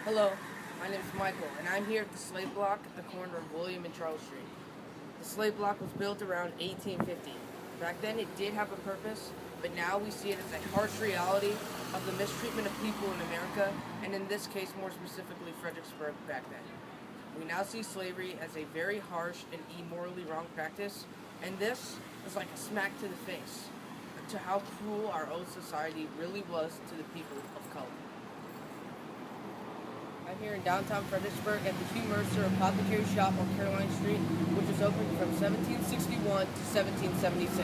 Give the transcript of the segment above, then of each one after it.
Hello, my name is Michael, and I'm here at the slave block at the corner of William and Charles Street. The slave block was built around 1850. Back then it did have a purpose, but now we see it as a harsh reality of the mistreatment of people in America, and in this case more specifically Fredericksburg back then. We now see slavery as a very harsh and immorally wrong practice, and this is like a smack to the face to how cruel our old society really was to the people of color. I'm here in downtown Fredericksburg at the Hugh Mercer Apothecary Shop on Caroline Street, which was opened from 1761 to 1776.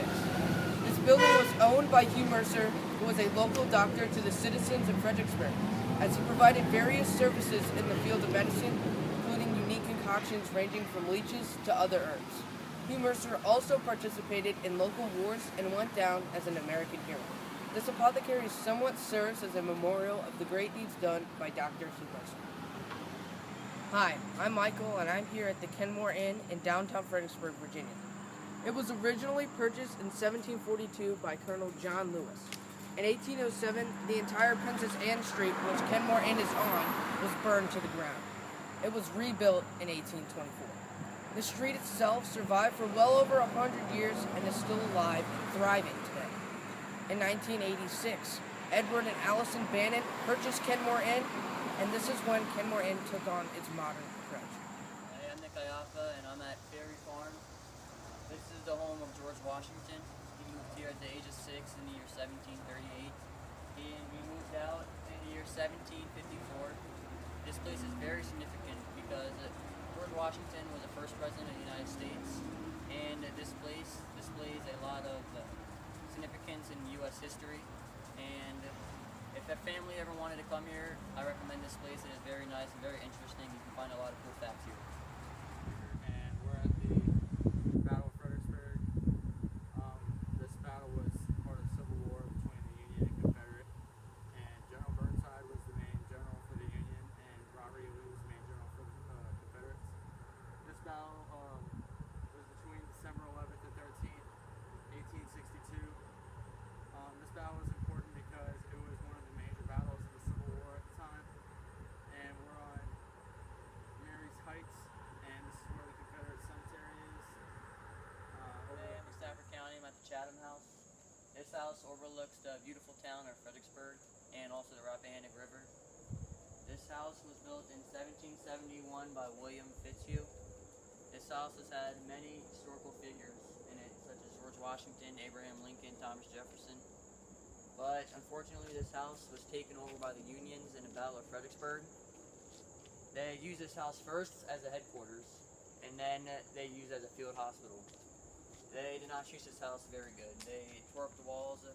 This building was owned by Hugh Mercer, who was a local doctor to the citizens of Fredericksburg, as he provided various services in the field of medicine, including unique concoctions ranging from leeches to other herbs. Hugh Mercer also participated in local wars and went down as an American hero. This apothecary somewhat serves as a memorial of the great deeds done by Dr. Hugh Mercer. Hi, I'm Michael, and I'm here at the Kenmore Inn in downtown Fredericksburg, Virginia. It was originally purchased in 1742 by Colonel John Lewis. In 1807, the entire Princess Anne Street, which Kenmore Inn is on, was burned to the ground. It was rebuilt in 1824. The street itself survived for well over 100 years and is still alive and thriving today. In 1986, Edward and Allison Bannon purchased Kenmore Inn, and this is when Kenmore Inn took on its modern approach. Hi, I'm Nick Ayafa, and I'm at Ferry Farm. This is the home of George Washington. He moved here at the age of 6 in the year 1738, and we moved out in the year 1754. This place is very significant because George Washington was the first president of the United States, and this place displays a lot of significance in U.S. history. And if a family ever wanted to come here, I recommend this place. It is very nice and very interesting. You can find a lot of cool facts here. And we're at the Battle of Fredericksburg. This battle was part of the Civil War between the Union and Confederate. And General Burnside was the main general for the Union, and Robert E. Lee was the main general for the Confederates. This battle was between December 11th and 13th, 1862. This battle was important because it was one of the major battles of the Civil War at the time. And we're on Mary's Heights, and this is where the Confederate cemetery is. Today I'm in Stafford County. I'm at the Chatham House. This house overlooks the beautiful town of Fredericksburg and also the Rappahannock River. This house was built in 1771 by William Fitzhugh. This house has had many historical figures in it, such as George Washington, Abraham Lincoln, Thomas Jefferson. But unfortunately, this house was taken over by the Unions in the Battle of Fredericksburg. They used this house first as a headquarters, and then they used it as a field hospital. They did not treat this house very good. They tore up the walls,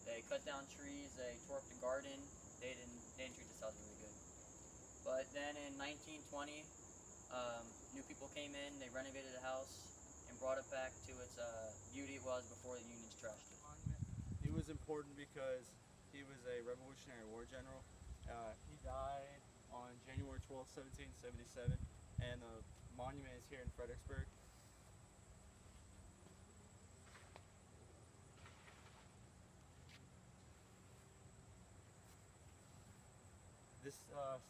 they cut down trees, they tore up the garden. They didn't treat this house really good. But then in 1920, new people came in, they renovated the house, and brought it back to its beauty it was before the Unions trashed it. He was important because he was a Revolutionary War general. He died on January 12, 1777, and the monument is here in Fredericksburg. This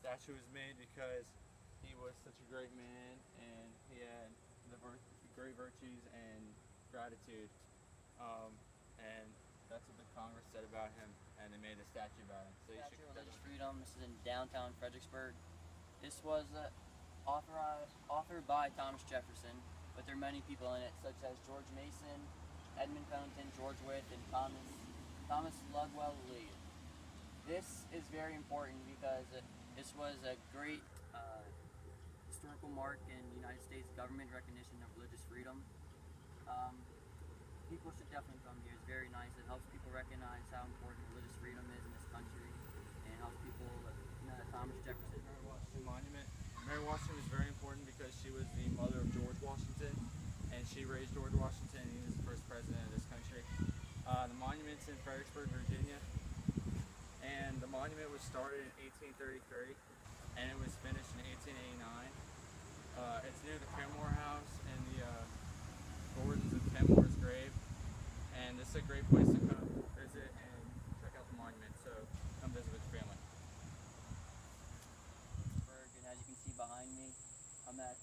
statue was made because he was such a great man, and he had the great virtues and gratitude, and that's what the Congress said about him, and they made a statue about him. So Statue of Religious Freedom. This is in downtown Fredericksburg. This was authored by Thomas Jefferson, but there are many people in it, such as George Mason, Edmund Pendleton, George Wythe, and Thomas Ludwell Lee. This is very important because this was a great historical mark in the United States government recognition of religious freedom. People should definitely come here. It's very nice. It helps people recognize how important religious freedom is in this country, and helps people Thomas Jefferson. Mary Washington Monument. Mary Washington was very important because she was the mother of George Washington, and she raised George Washington, and he was the first president of this country. The monument's in Fredericksburg, Virginia, and the monument was started in 1833, and it was finished in 1889. It's near the Kenmore House and the Gordons of Kenmore's grave, and this is a great place to come visit and check out the monument, so come visit with your family. at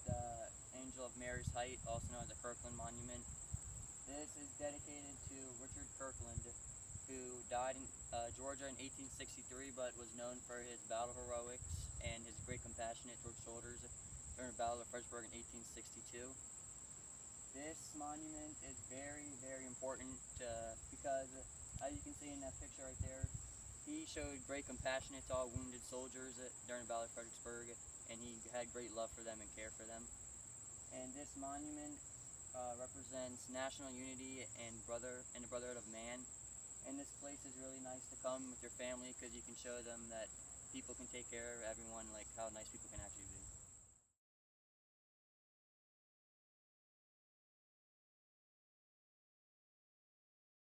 Angel of Mary's Height, also known as the Kirkland Monument. This is dedicated to Richard Kirkland, who died in Georgia in 1863, but was known for his battle heroics and his great compassionate towards soldiers during the Battle of Fredericksburg in 1862. This monument is very, very important because, as you can see in that picture right there, he showed great compassion to all wounded soldiers during the Battle of Fredericksburg, and he had great love for them and care for them. And this monument represents national unity and the brotherhood of man. And this place is really nice to come with your family because you can show them that people can take care of everyone, like how nice people can actually be.